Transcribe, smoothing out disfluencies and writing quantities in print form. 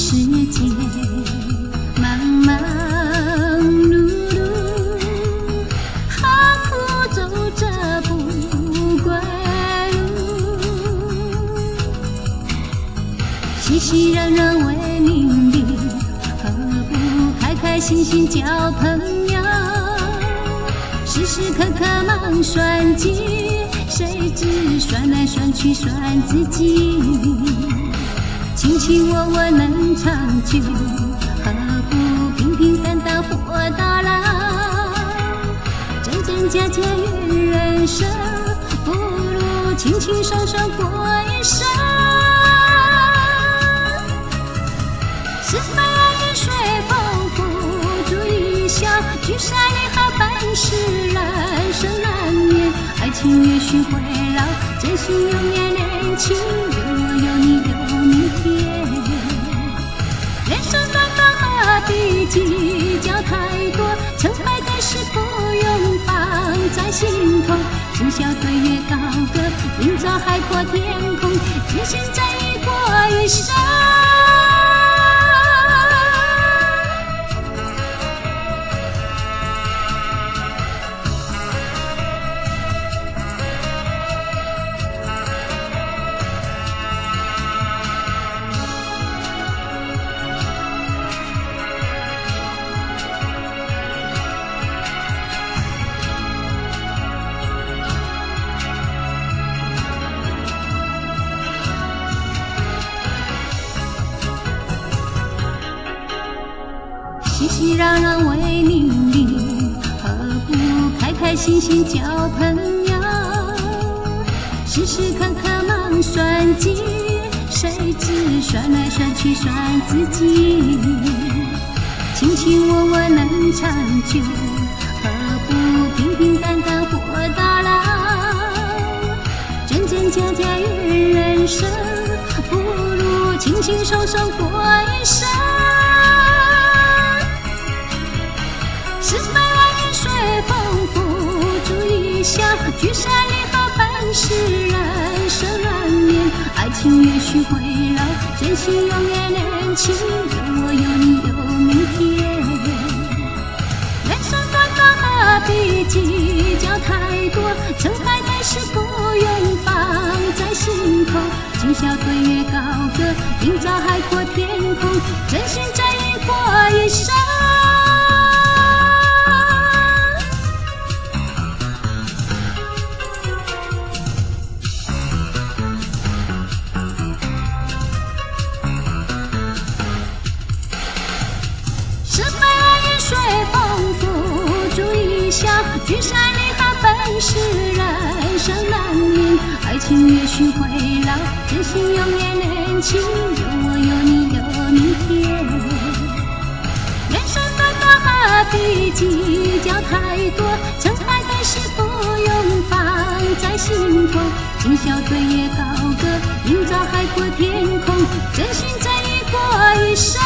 世界忙忙碌碌，好苦走着不归路，熙熙攘攘为名利，何不开开心心交朋友？时时刻刻忙算计，谁知算来算去算自己。卿卿我我能长久，何不平平淡淡活到老？真真假假怨人生，不如轻轻松松过一生。是非爱怨随风付诸一笑，聚散离合本是人生难免。爱情也许会老，真心永远年轻，有我有你有明天。人生短短何必计较太多，成败得失不用放在心头。今宵对月高歌，明朝海阔天空，真心真意过一生。熙熙攘攘为名利，何不开开心心交朋友？时时刻刻忙算计，谁知算来算去算自己。卿卿我我能长久，何不平平淡淡活到老？真真假假怨人生，不如轻轻松松过一生。是非爱怨随风付诸一笑，聚散离合本是人生难免。爱情也许会老，真心永远年轻，有我有你有明天。人生短短何必计较太多，成败得失不用放在心头。今宵对月高歌，明朝海阔天空，真心真意过一生。是非爱怨随风付诸一笑，聚散离合本是人生难免。爱情也许会老，真心永远年轻，有我有你有明天。人生短短何必计较太多，成败得失不用放在心头。今宵对月高歌，明朝海阔天空，真心真意过一生。